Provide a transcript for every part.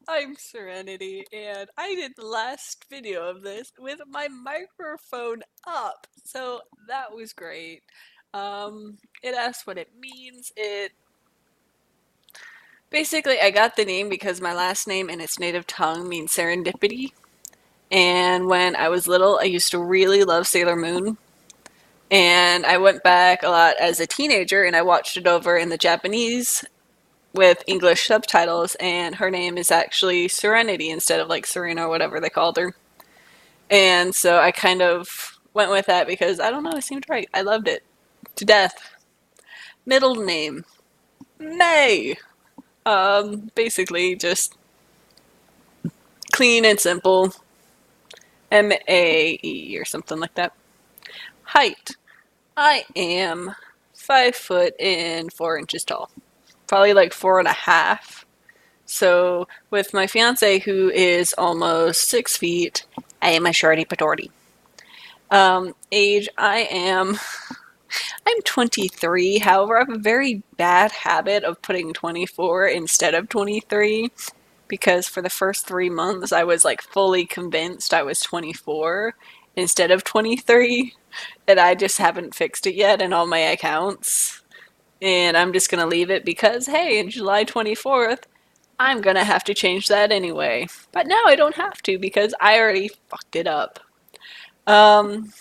I'm Serenity, and I did the last video of this with my microphone up, so that was great. It asks what it means. It basically, I got the name because my last name in its native tongue means serendipity. And when I was little, I used to really love Sailor Moon. And I went back a lot as a teenager and I watched it over in the Japanese with English subtitles, and her name is actually Serenity instead of like Serena or whatever they called her. And so I kind of went with that because I don't know, it seemed right. I loved it to death. Middle name, May. Basically just clean and simple. Mae or something like that. Height, I am 5 foot and 4 inches tall. Probably like 4.5. So with my fiance who is almost 6 feet, I am a shorty patorty. Age, I'm 23. However, I have a very bad habit of putting 24 instead of 23 because for the first 3 months I was like fully convinced I was 24 instead of 23, and I just haven't fixed it yet in all my accounts. And I'm just gonna leave it because hey, in July 24th, I'm gonna have to change that anyway. But now I don't have to because I already fucked it up. Um,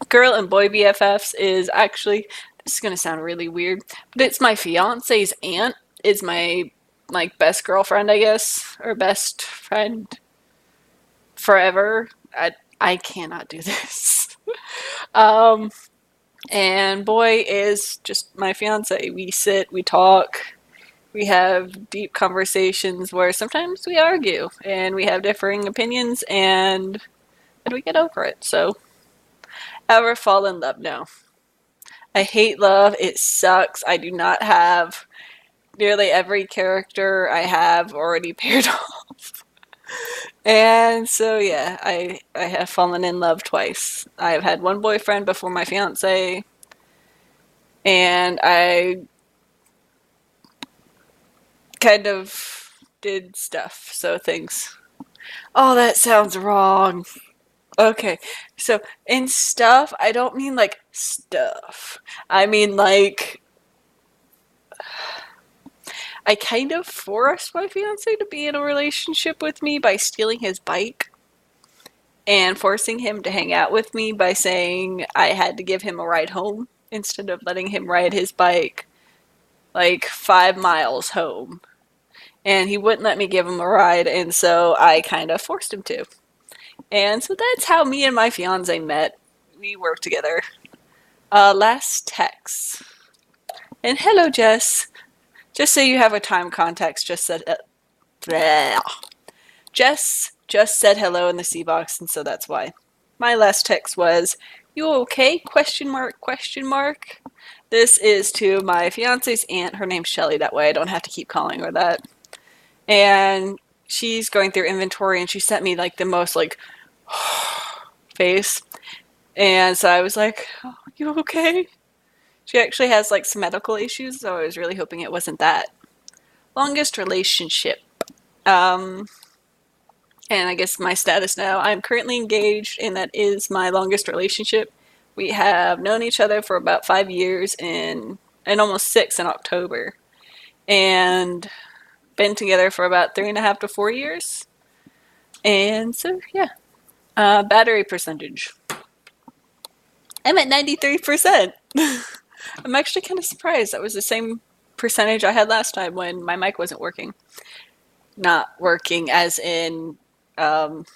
Girl and boy BFFs is actually, this is gonna sound really weird, but it's my fiance's aunt is my like best girlfriend, I guess, or best friend forever. I cannot do this. Um, and boy is just my fiance. We sit, we talk, we have deep conversations where sometimes we argue and we have differing opinions, and then we get over it. So, ever fall in love? No. I hate love. It sucks. I do not have nearly every character I have already paired off. And so yeah, I have fallen in love twice. I've had one boyfriend before my fiance, and I kind of did stuff. So things. Oh, that sounds wrong. Okay. So in stuff, I don't mean like stuff. I mean like I kind of forced my fiance to be in a relationship with me by stealing his bike and forcing him to hang out with me by saying I had to give him a ride home instead of letting him ride his bike like 5 miles home. And he wouldn't let me give him a ride, and so I kind of forced him to. And so that's how me and my fiance met. We worked together. Last text. And hello, Jess. Just so you have a time context, just said bleh. Jess just said hello in the C box, and so that's why. My last text was, "You okay? Question mark, question mark." This is to my fiance's aunt. Her name's Shelly, that way I don't have to keep calling her that. And she's going through inventory and she sent me like the most like face. And so I was like, "Oh, you okay?" She actually has like some medical issues, so I was really hoping it wasn't that. Longest relationship. Um, and I guess my status now, I'm currently engaged, and that is my longest relationship. We have known each other for about 5 years and almost six in October, and been together for about 3.5 to 4 years. And so, yeah. Battery percentage. I'm at 93%. I'm actually kind of surprised. That was the same percentage I had last time when my mic wasn't working. Not working as in um,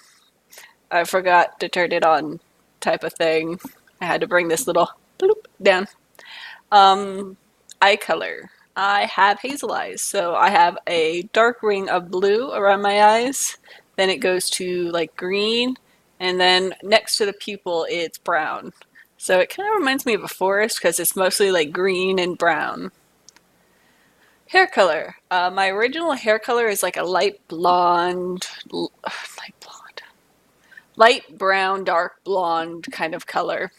I forgot to turn it on type of thing. I had to bring this little bloop down. Um, Eye color. I have hazel eyes, so I have a dark ring of blue around my eyes. Then it goes to like green, and then next to the pupil, it's brown. So it kind of reminds me of a forest because it's mostly like green and brown. Hair color. My original hair color is like a light blonde, light blonde, light brown, dark blonde kind of color.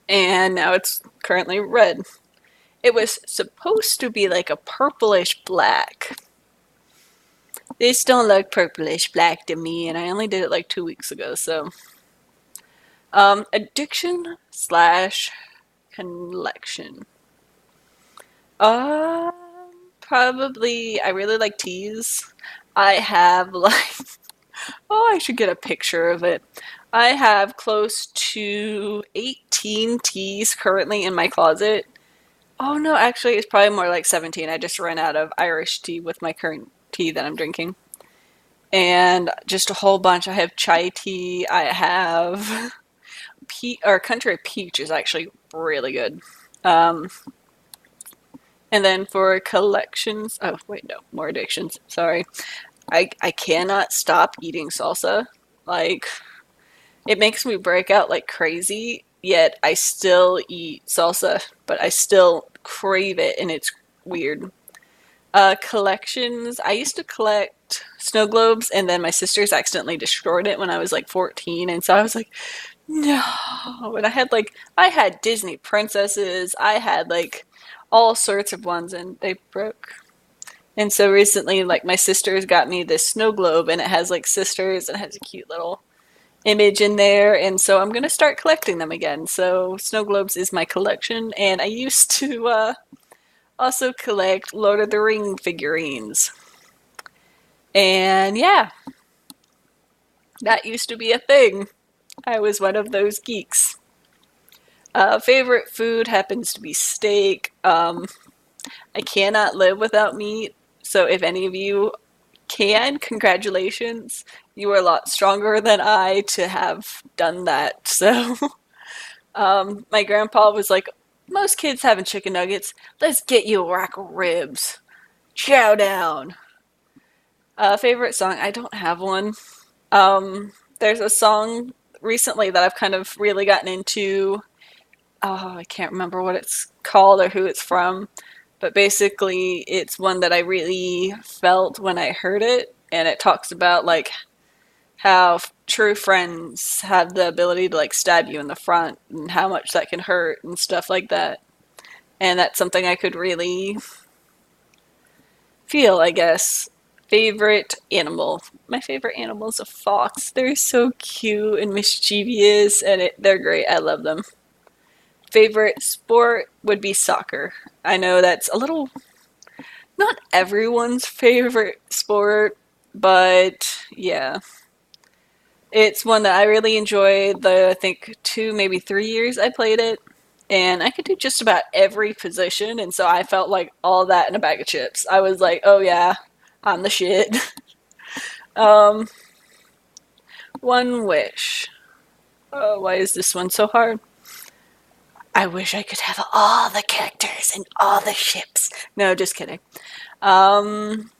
And now it's currently red. It was supposed to be like a purplish black. They still look purplish black to me, and I only did it like 2 weeks ago. So, addiction slash collection. Um, Probably I really like teas. I have like oh, I should get a picture of it. I have close to 18 teas currently in my closet. Oh no, actually it's probably more like 17. I just ran out of Irish tea with my current tea that I'm drinking. And just a whole bunch. I have chai tea. I have country peach is actually really good. Um, and then for collections, oh wait, no, more addictions. Sorry, I cannot stop eating salsa. Like it makes me break out like crazy. Yet I still eat salsa, but I still crave it, and it's weird. Collections. I used to collect snow globes, and then my sisters accidentally destroyed it when I was like 14, and so I was like, no. And I had Disney princesses. I had like all sorts of ones, and they broke. And so recently, like my sisters got me this snow globe, and it has like sisters, and it has a cute little image in there, and so I'm gonna start collecting them again. So snow globes is my collection, and I used to also collect Lord of the Ring figurines. And yeah, that used to be a thing. I was one of those geeks. Favorite food happens to be steak. I cannot live without meat. So if any of you can, congratulations. You are a lot stronger than I to have done that. So my grandpa was like, most kids having chicken nuggets. Let's get you a rack of ribs. Chow down. Favorite song? I don't have one. There's a song recently that I've kind of really gotten into. Oh, I can't remember what it's called or who it's from, but basically it's one that I really felt when I heard it, and it talks about like how true friends have the ability to like stab you in the front and how much that can hurt and stuff like that. And that's something I could really feel, I guess. Favorite animal. My favorite animal is a fox. They're so cute and mischievous, and they're great. I love them. Favorite sport would be soccer. I know that's a little not everyone's favorite sport, but yeah. It's one that I really enjoyed. I think 2, maybe 3 years I played it, and I could do just about every position, and so I felt like all that in a bag of chips. I was like, oh yeah, I'm the shit. um, One wish. Oh, why is this one so hard? I wish I could have all the characters and all the ships. No, just kidding. Um,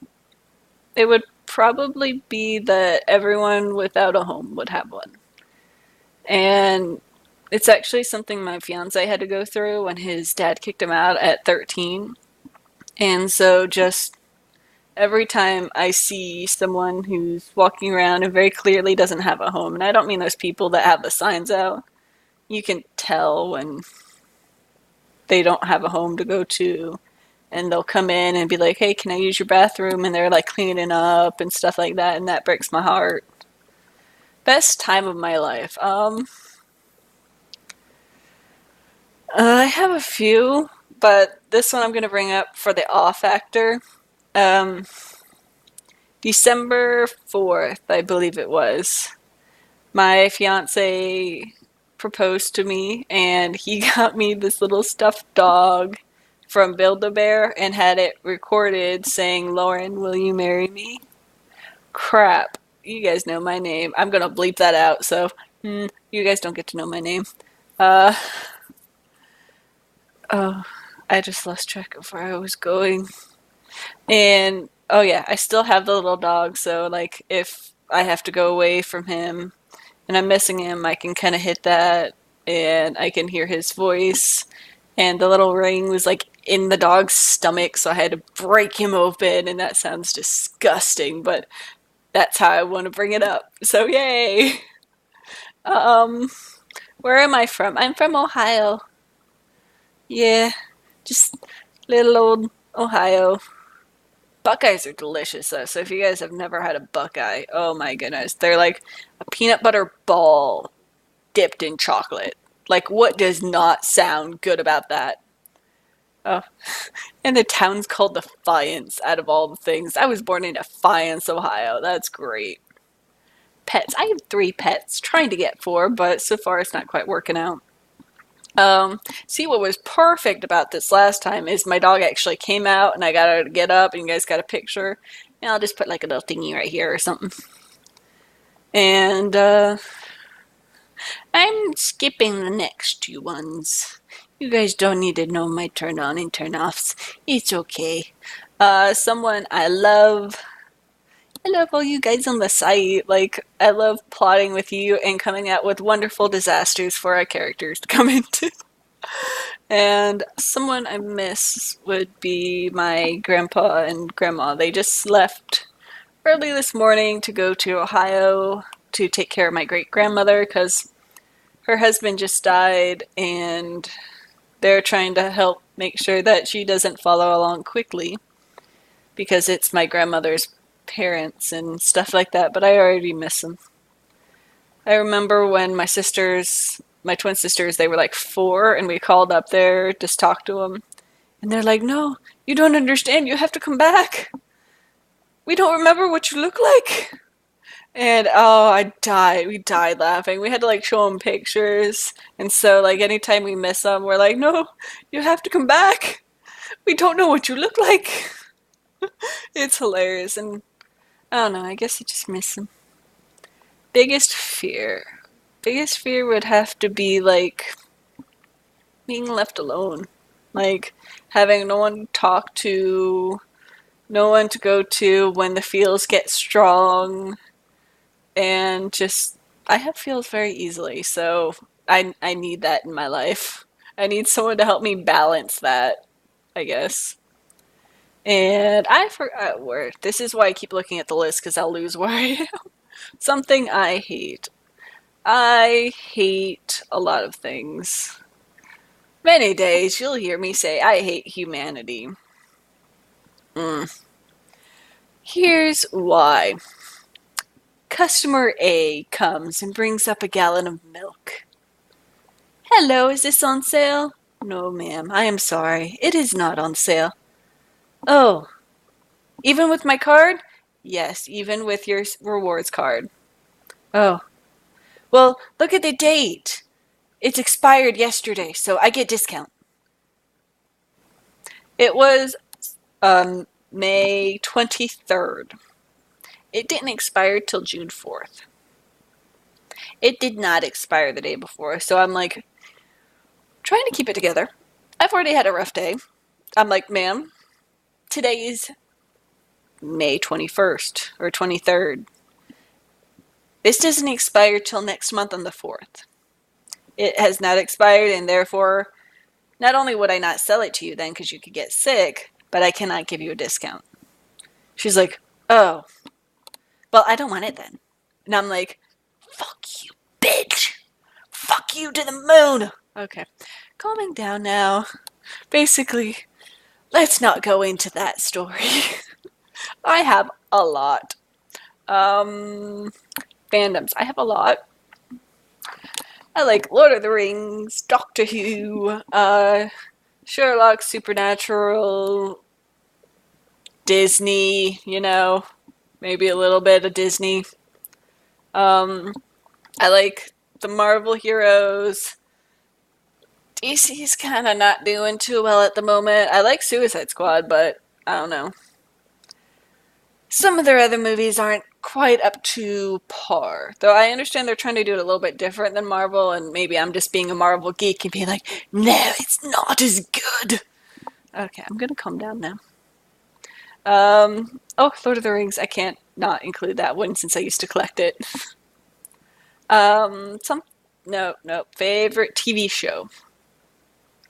it would probably be that everyone without a home would have one. And it's actually something my fiance had to go through when his dad kicked him out at 13. And so just every time I see someone who's walking around and very clearly doesn't have a home, and I don't mean those people that have the signs out, you can tell when they don't have a home to go to. And they'll come in and be like, hey, can I use your bathroom? And they're like cleaning up and stuff like that. And that breaks my heart. Best time of my life. I have a few, but this one I'm going to bring up for the awe factor. Um, December 4th, I believe it was, my fiance proposed to me, and he got me this little stuffed dog from Build-A-Bear and had it recorded saying, Lauren, will you marry me? Crap. You guys know my name. I'm going to bleep that out, so you guys don't get to know my name. Uh, oh, I just lost track of where I was going. And, oh yeah, I still have the little dog, so like if I have to go away from him and I'm missing him, I can kind of hit that and I can hear his voice. And the little ring was like in the dog's stomach, so I had to break him open, and that sounds disgusting, but that's how I want to bring it up. So yay! Um, where am I from? I'm from Ohio. Yeah, just little old Ohio. Buckeyes are delicious though. So if you guys have never had a Buckeye, oh my goodness, they're like a peanut butter ball dipped in chocolate. Like, what does not sound good about that? Oh, and the town's called Defiance out of all the things. I was born in Defiance, Ohio. That's great. Pets. I have 3 pets, trying to get 4, but so far it's not quite working out. See, what was perfect about this last time is my dog actually came out and I got her to get up and you guys got a picture. And I'll just put like a little thingy right here or something. And I'm skipping the next 2 ones. You guys don't need to know my turn on and turn offs. It's okay. Someone I love all you guys on the site. Like, I love plotting with you and coming out with wonderful disasters for our characters to come into. And someone I miss would be my grandpa and grandma. They just left early this morning to go to Ohio to take care of my great grandmother because her husband just died and they're trying to help make sure that she doesn't follow along quickly because it's my grandmother's parents and stuff like that, but I already miss them. I remember when my twin sisters, they were like 4 and we called up there to talk to them and they're like, no, you don't understand, you have to come back. We don't remember what you look like. And oh, I died. We died laughing. We had to like show them pictures. And so like anytime we miss them, we're like, no, you have to come back. We don't know what you look like. It's hilarious. And I don't know, I guess I just miss them. Biggest fear. Biggest fear would have to be like being left alone. Like having no one to talk to, no one to go to when the feels get strong. And just I have feels very easily, so I need that in my life. I need someone to help me balance that, I guess. And I forgot where. This is why I keep looking at the list because I'll lose where I am. Something I hate. I hate a lot of things. Many days you'll hear me say I hate humanity. Mm. Here's why. Customer A comes and brings up a gallon of milk. Hello, is this on sale? No, ma'am, I am sorry. It is not on sale. Oh, even with my card? Yes, even with your rewards card. Oh, well, look at the date. It's expired yesterday, so I get discount. It was May 23rd. It didn't expire till June 4th. It did not expire the day before, so I'm like trying to keep it together. I've already had a rough day. I'm like, ma'am, today is May 21st or 23rd. This doesn't expire till next month on the 4th. It has not expired, and therefore, not only would I not sell it to you then because you could get sick, but I cannot give you a discount. She's like, oh, well, I don't want it then. And I'm like, fuck you, bitch. Fuck you to the moon. Okay, calming down now. Basically, let's not go into that story. I have a lot. Fandoms. I have a lot. I like Lord of the Rings, Doctor Who, Sherlock, Supernatural, Disney, maybe a little bit of Disney. I like the Marvel heroes. DC's kind of not doing too well at the moment. I like Suicide Squad, but I don't know. Some of their other movies aren't quite up to par. Though I understand they're trying to do it a little bit different than Marvel, and maybe I'm just being a Marvel geek and being like, no, it's not as good. Okay, I'm gonna calm down now. Lord of the Rings, I can't not include that one since I used to collect it. No, favorite TV show.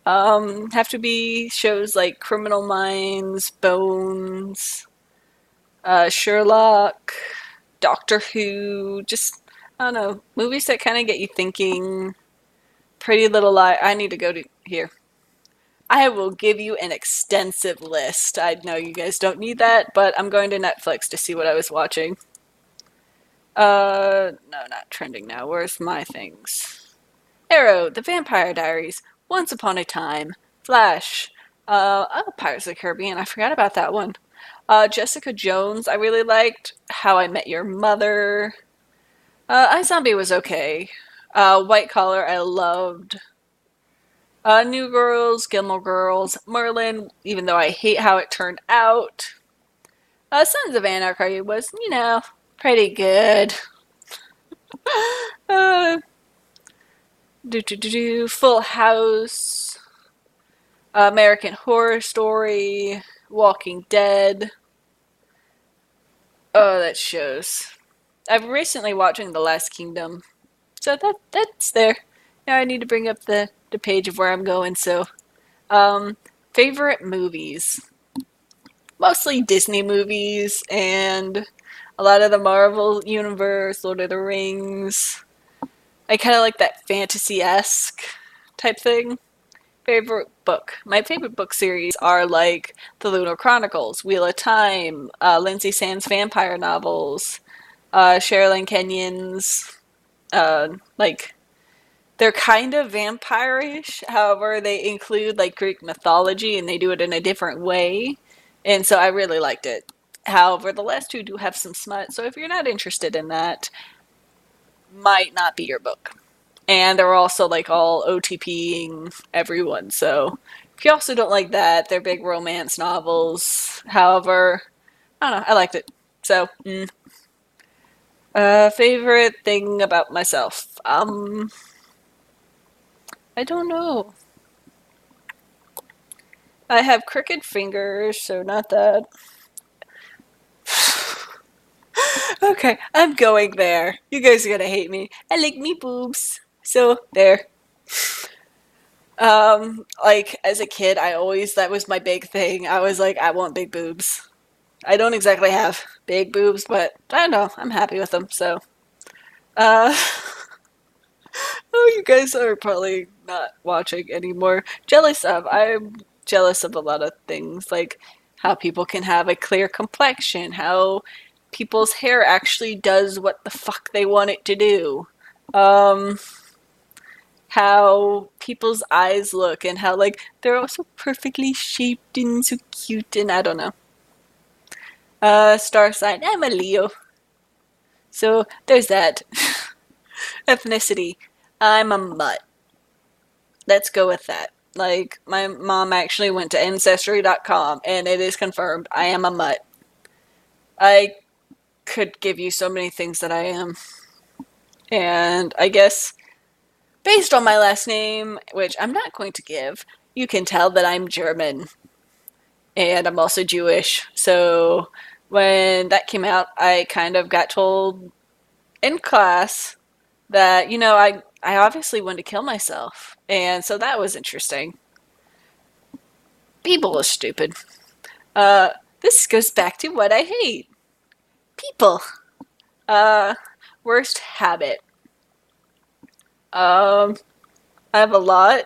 Have to be shows like Criminal Minds, Bones, Sherlock, Doctor Who, just, I don't know, movies that kind of get you thinking. Pretty Little Liars. I need to go to here. I will give you an extensive list. I know you guys don't need that, but I'm going to Netflix to see what I was watching. No, not trending now. Where's my things? Arrow, The Vampire Diaries, Once Upon a Time, Flash, Pirates of the Caribbean. I forgot about that one. Jessica Jones, I really liked. How I Met Your Mother. iZombie was okay. White Collar, I loved. New Girls, Gilmore Girls, Merlin, even though I hate how it turned out. Sons of Anarchy was, pretty good. Uh, Full House, American Horror Story, Walking Dead. Oh, that shows. I've recently watching The Last Kingdom, so that's there. Now I need to bring up the page of where I'm going. So, um, favorite movies, mostly Disney movies and a lot of the Marvel universe, Lord of the Rings. I kind of like that fantasy-esque type thing. Favorite book. My favorite book series are like The Lunar Chronicles, Wheel of Time, Lindsay Sands vampire novels, Sherilyn Kenyon's, like they're kind of vampire-ish. However, they include like Greek mythology and they do it in a different way. And so I really liked it. However, the last two do have some smut, so if you're not interested in that, might not be your book. And they're also like all OTPing everyone, so if you also don't like that, they're big romance novels. However, I don't know, I liked it. So, favorite thing about myself? I don't know. I have crooked fingers, so not that. Okay, I'm going there. You guys are gonna hate me. I like me boobs. So, there. Like, as a kid, that was my big thing. I was like, I want big boobs. I don't exactly have big boobs, but I don't know. I'm happy with them, so. Uh, oh, you guys are probably not watching anymore. I'm jealous of a lot of things, like how people can have a clear complexion, how people's hair actually does what the fuck they want it to do. Um, how people's eyes look and how like they're also perfectly shaped and so cute and I don't know. Star sign, I'm a Leo. So there's that. Ethnicity, I'm a mutt. Let's go with that. Like, my mom actually went to Ancestry.com and it is confirmed I am a mutt. I could give you so many things that I am. And I guess, based on my last name, which I'm not going to give, you can tell that I'm German. And I'm also Jewish. So, when that came out, I kind of got told in class that, I obviously wanted to kill myself. And so that was interesting. People are stupid. Uh, this goes back to what I hate. People. Uh, Worst habit. Um, I have a lot.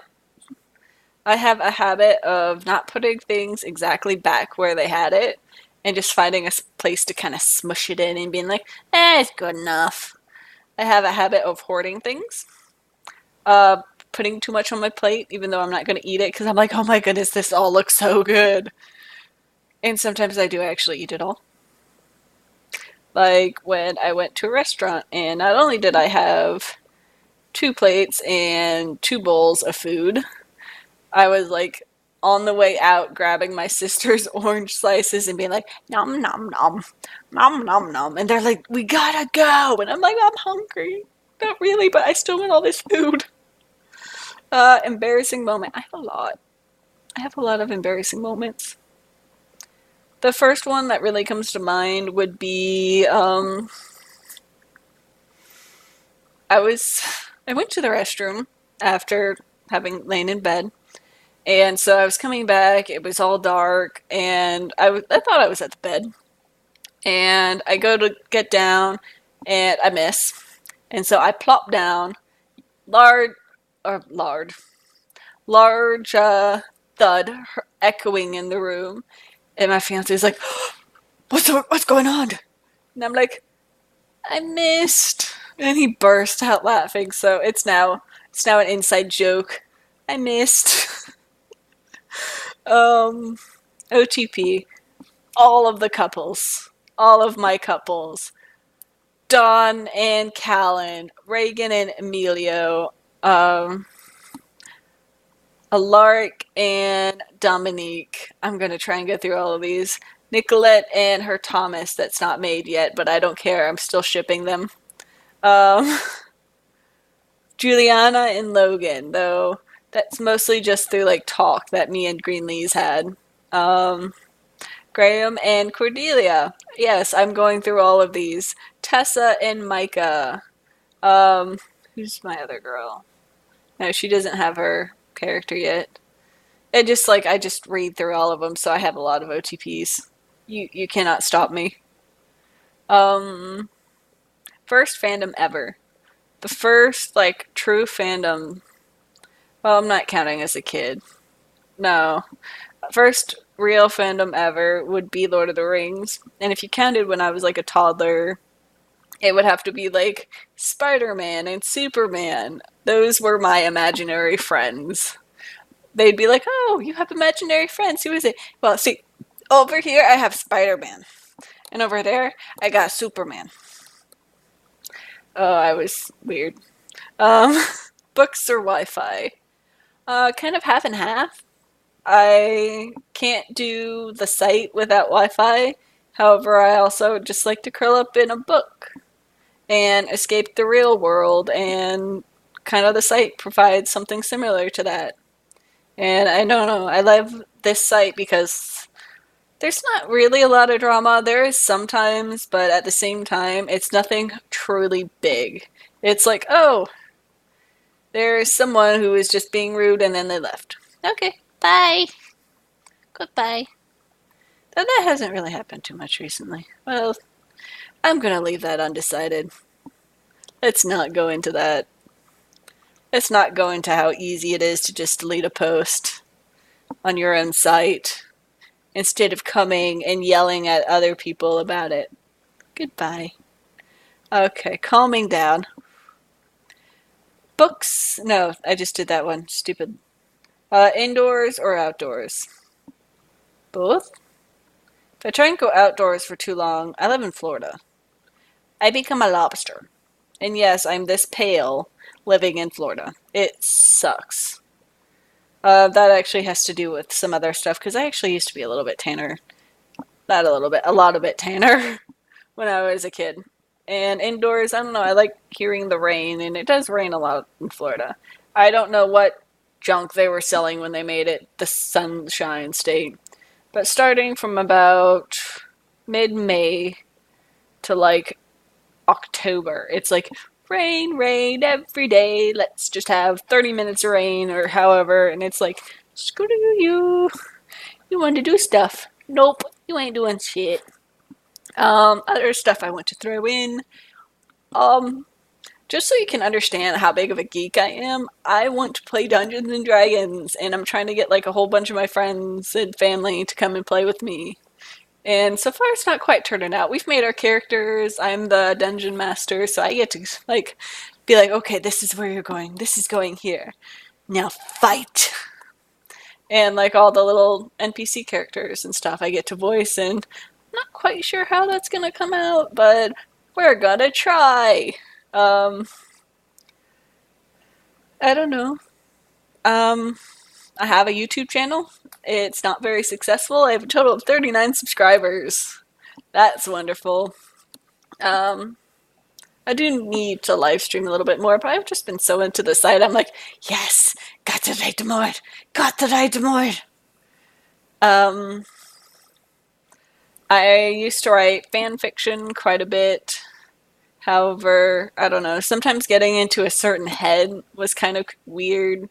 I have a habit of not putting things exactly back where they had it and just finding a place to kind of smush it in and being like, it's good enough. I have a habit of hoarding things. Uh, Putting too much on my plate, even though I'm not going to eat it because I'm like, oh my goodness, this all looks so good. And sometimes I do actually eat it all. Like when I went to a restaurant, and not only did I have two plates and two bowls of food, I was like on the way out grabbing my sister's orange slices and being like, nom nom nom, nom nom nom. And they're like, we gotta go. And I'm like, I'm hungry. Not really, but I still want all this food. Embarrassing moment. I have a lot. I have a lot of embarrassing moments. The first one that really comes to mind would be I was I went to the restroom after having lain in bed, and so I was coming back. It was all dark, and I thought I was at the bed, and I go to get down, and I miss, and so I plop down, large or large, large thud echoing in the room. And my fiance's like, what's going on? And I'm like, I missed. And he burst out laughing. So it's now an inside joke. I missed. um, OTP. All of the couples. All of my couples. Don and Callan. Reagan and Emilio. Alaric and Dominique. I'm going to try and get through all of these. Nicolette and her Thomas that's not made yet, but I don't care. I'm still shipping them. Um, Juliana and Logan, though that's mostly just through like talk that me and Greenlee's had. Um, Graham and Cordelia. Yes, I'm going through all of these. Tessa and Micah. Um, who's my other girl? No, she doesn't have her character yet. It just like I just read through all of them, so I have a lot of OTPs. You cannot stop me. Um, First fandom ever. The first like true fandom. Well, I'm not counting as a kid. No, first real fandom ever would be Lord of the Rings, and if you counted when I was like a toddler, it would have to be like Spider-Man and Superman. Those were my imaginary friends. They'd be like, "Oh, you have imaginary friends. Who is it?" Well, see, over here I have Spider-Man, and over there I got Superman. Oh, I was weird. Um, Books or Wi-Fi? Kind of half and half. I can't do the site without Wi-Fi. However, I also just like to curl up in a book and escape the real world, and kind of the site provides something similar to that. And I don't know, I love this site because there's not really a lot of drama. There is sometimes, but at the same time, it's nothing truly big. It's like, oh, there's someone who is just being rude and then they left. Okay, bye. Goodbye. Though that hasn't really happened too much recently. Well, I'm gonna leave that undecided. Let's not go into that. Let's not go into how easy it is to just delete a post on your own site instead of coming and yelling at other people about it. Goodbye. Okay, calming down. Books? No, I just did that one. Stupid. Indoors or outdoors? Both? If I try and go outdoors for too long, I live in Florida. I become a lobster. And yes, I'm this pale living in Florida. It sucks. That actually has to do with some other stuff, because I actually used to be a little bit tanner. Not a little bit, a lot of bit tanner when I was a kid. And indoors, I don't know, I like hearing the rain, and it does rain a lot in Florida. I don't know what junk they were selling when they made it the Sunshine State. But starting from about mid-May to like October, it's like rain, rain every day. Let's just have 30 minutes of rain or however. And it's like, screw you. You want to do stuff. Nope, you ain't doing shit. Other stuff I want to throw in. Just so you can understand how big of a geek I am, I want to play Dungeons and Dragons, and I'm trying to get like a whole bunch of my friends and family to come and play with me. And so far, it's not quite turning out. We've made our characters. I'm the dungeon master, so I get to like be like, okay, this is where you're going. This is going here. Now fight. And like all the little NPC characters and stuff I get to voice, and I'm not quite sure how that's gonna come out, but we're gonna try. Um, I don't know. Um, I have a YouTube channel. It's not very successful. I have a total of 39 subscribers. That's wonderful. Um, I do need to live stream a little bit more, but I've just been so into the site. I'm like, yes, got to write more, got to write more. Um, I used to write fan fiction quite a bit. However, I don't know, sometimes getting into a certain head was kind of weird,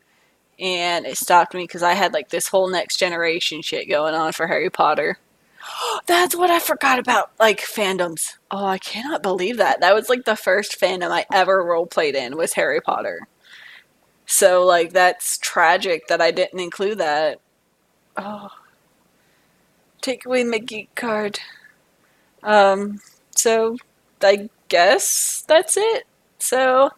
and it stopped me because I had like this whole next generation shit going on for Harry Potter. That's what I forgot about, like fandoms. Oh, I cannot believe that. That was like the first fandom I ever roleplayed in was Harry Potter. So like that's tragic that I didn't include that. Oh, take away my geek card. Um, so I guess that's it. So